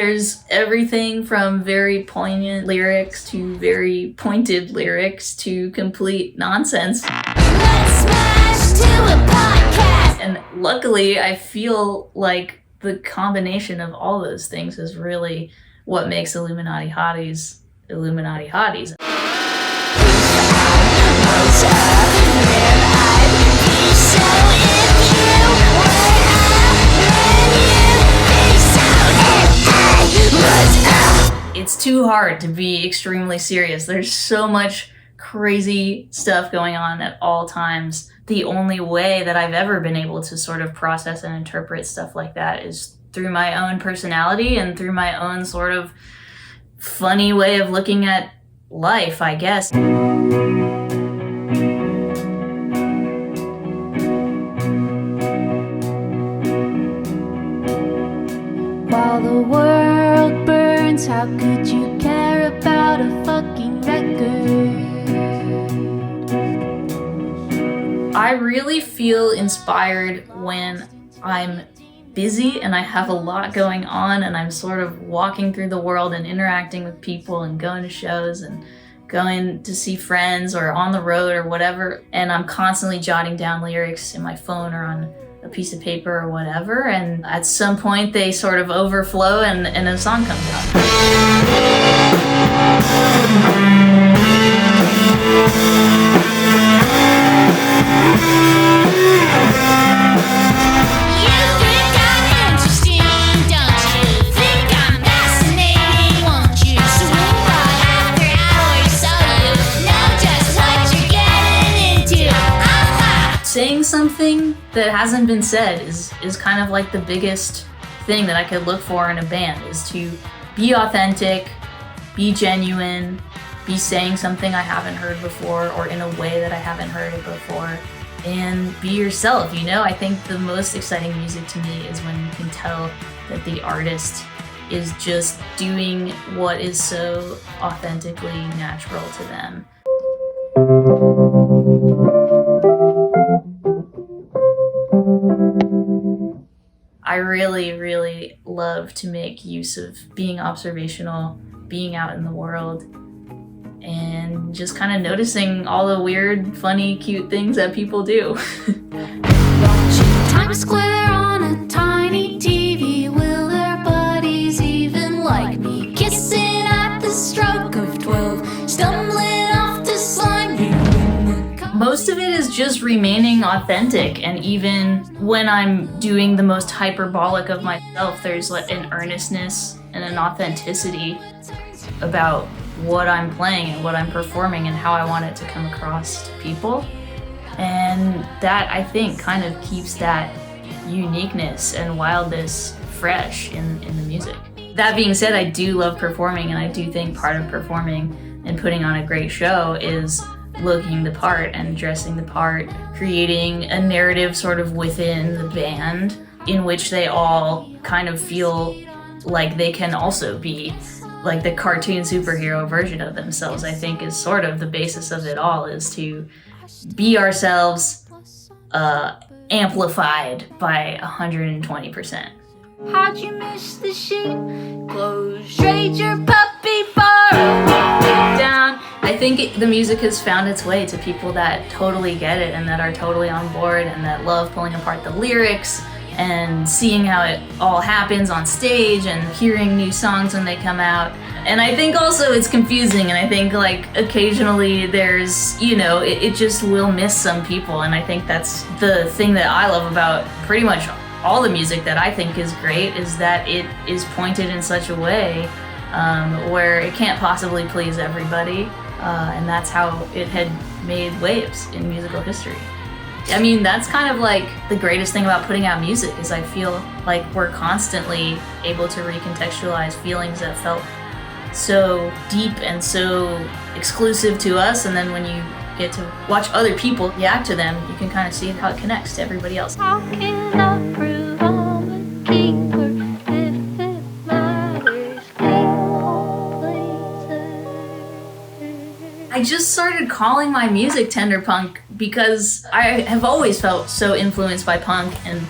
There's everything from very poignant lyrics to very pointed lyrics to complete nonsense. Let's smash to a podcast. And luckily, I feel like the combination of all those things is really what makes Illuminati Hotties Illuminati Hotties. It's too hard to be extremely serious. There's so much crazy stuff going on at all times. The only way that I've ever been able to sort of process and interpret stuff like that is through my own personality and through my own sort of funny way of looking at life, I guess. While the world burns, how could you care about a fucking record? I really feel inspired when I'm busy and I have a lot going on and I'm sort of walking through the world and interacting with people and going to shows and going to see friends or on the road or whatever, and I'm constantly jotting down lyrics in my phone or on a piece of paper or whatever, and at some point they sort of overflow and a song comes out. Saying something that hasn't been said is kind of like the biggest thing that I could look for in a band, is to be authentic, be genuine, be saying something I haven't heard before or in a way that I haven't heard it before, and be yourself, you know? I think the most exciting music to me is when you can tell that the artist is just doing what is so authentically natural to them. I really, really love to make use of being observational, being out in the world, and just kind of noticing all the weird, funny, cute things that people do. Watching Times Square on a tiny TV, will their buddies even like me? Kissing at the stroke of 12, stumbling off to slime you in the Most of it is just remaining authentic, and even when I'm doing the most hyperbolic of myself, there's like an earnestness and an authenticity about what I'm playing and what I'm performing and how I want it to come across to people. And that, I think, kind of keeps that uniqueness and wildness fresh in the music. That being said, I do love performing, and I do think part of performing and putting on a great show is looking the part and dressing the part, creating a narrative sort of within the band in which they all kind of feel like they can also be like the cartoon superhero version of themselves. I think is sort of the basis of it all, is to be ourselves amplified by 120%. How'd you miss the sheep? Close, trade your puppy for a walk down. I think the music has found its way to people that totally get it and that are totally on board and that love pulling apart the lyrics and seeing how it all happens on stage and hearing new songs when they come out. And I think also it's confusing, and I think like occasionally there's, you know, it just will miss some people, and I think that's the thing that I love about pretty much all the music that I think is great, is that it is pointed in such a way where it can't possibly please everybody, and that's how it had made waves in musical history. I mean, that's kind of like the greatest thing about putting out music, is I feel like we're constantly able to recontextualize feelings that felt so deep and so exclusive to us, and then when you get to watch other people react to them, you can kind of see how it connects to everybody else. How can I prove I'm a keeper if it matters? I just started calling my music tender punk because I have always felt so influenced by punk and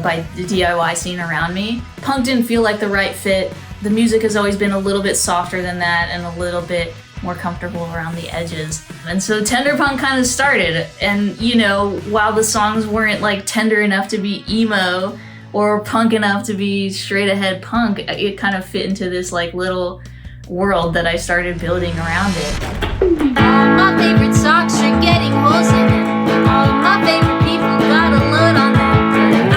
by the DIY scene around me. Punk didn't feel like the right fit the music has always been a little bit softer than that and a little bit more comfortable around the edges. And so tender punk kind of started. And, you know, while the songs weren't like tender enough to be emo or punk enough to be straight ahead punk, it kind of fit into this like little world that I started building around it. All my favorite socks are getting holes in it. All my favorite people got a load on them.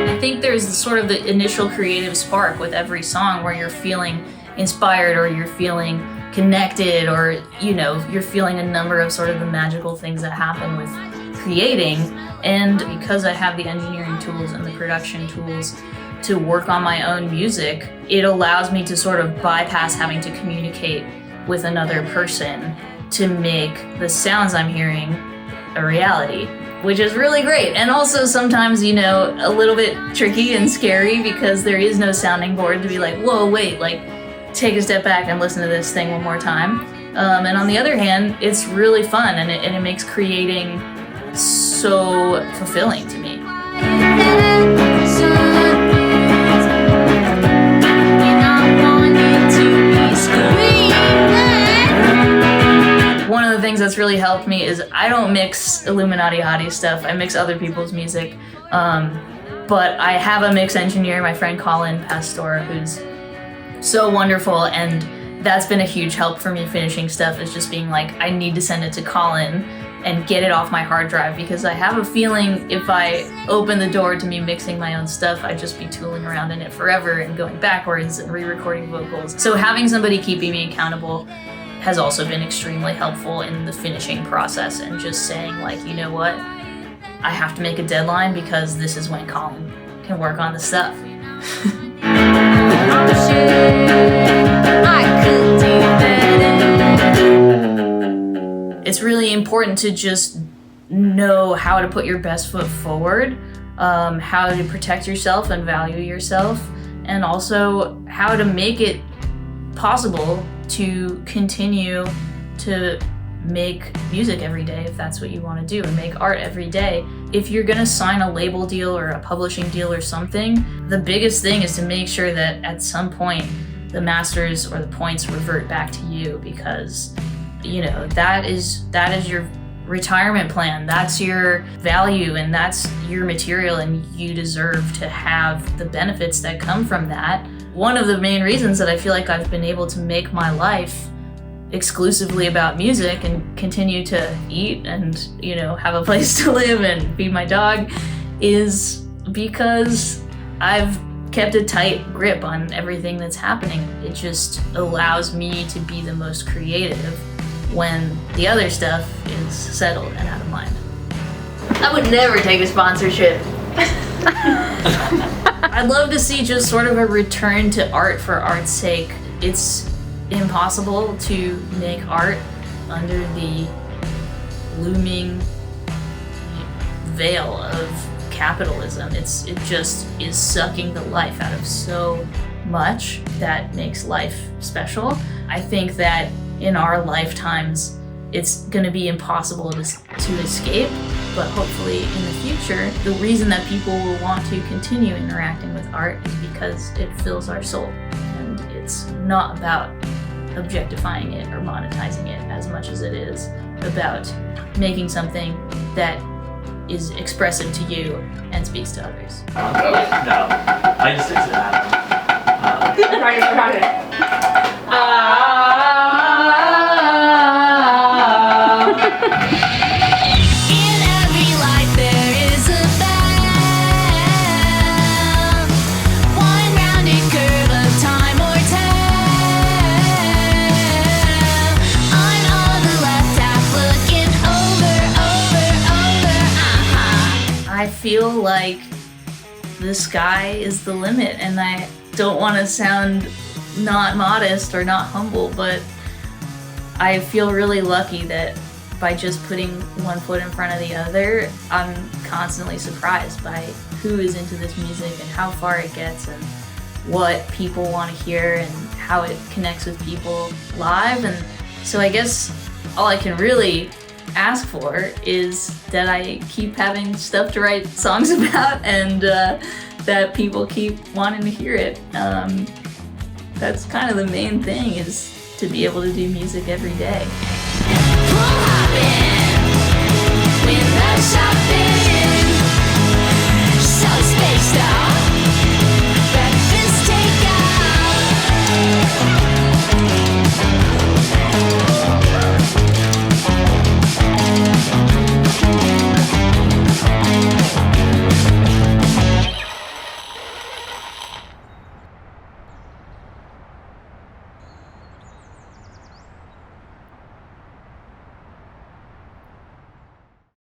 I think there's sort of the initial creative spark with every song where you're feeling inspired or you're feeling connected, or, you know, you're feeling a number of sort of the magical things that happen with creating. And because I have the engineering tools and the production tools to work on my own music, it allows me to sort of bypass having to communicate with another person to make the sounds I'm hearing a reality, which is really great. And also sometimes, you know, a little bit tricky and scary because there is no sounding board to be like, whoa, wait, like, take a step back and listen to this thing one more time. And on the other hand, it's really fun, and it makes creating so fulfilling to me. One of the things that's really helped me is I don't mix Illuminati hottie stuff. I mix other people's music. But I have a mix engineer, my friend Colin Pastor, who's so wonderful, and that's been a huge help for me finishing stuff, is just being like, I need to send it to Colin and get it off my hard drive, because I have a feeling if I open the door to me mixing my own stuff, I'd just be tooling around in it forever and going backwards and re-recording vocals. So having somebody keeping me accountable has also been extremely helpful in the finishing process, and just saying like, you know what, I have to make a deadline because this is when Colin can work on the stuff. It's really important to just know how to put your best foot forward, how to protect yourself and value yourself, and also how to make it possible to continue to make music every day if that's what you want to do, and make art every day. If you're gonna sign a label deal or a publishing deal or something, the biggest thing is to make sure that at some point the masters or the points revert back to you, because, you know, that is your retirement plan, that's your value, and that's your material, and you deserve to have the benefits that come from that. One of the main reasons that I feel like I've been able to make my life exclusively about music and continue to eat and, you know, have a place to live and feed my dog is because I've kept a tight grip on everything that's happening. It just allows me to be the most creative when the other stuff is settled and out of mind. I would never take a sponsorship. I'd love to see just sort of a return to art for art's sake. It's impossible to make art under the looming veil of capitalism. It just is sucking the life out of so much that makes life special. I think that in our lifetimes it's going to be impossible to escape, but hopefully in the future, the reason that people will want to continue interacting with art is because it fills our soul, and it's not about objectifying it or monetizing it as much as it is about making something that is expressive to you and speaks to others. No, I just fixed that. In every life there is a bound, one rounded curve of time or tale. I'm on the left half looking over. I feel like the sky is the limit, and I don't want to sound not modest or not humble, but I feel really lucky that by just putting one foot in front of the other, I'm constantly surprised by who is into this music and how far it gets and what people want to hear and how it connects with people live. And so I guess all I can really ask for is that I keep having stuff to write songs about, and that people keep wanting to hear it. That's kind of the main thing, is to be able to do music every day. Window shopping.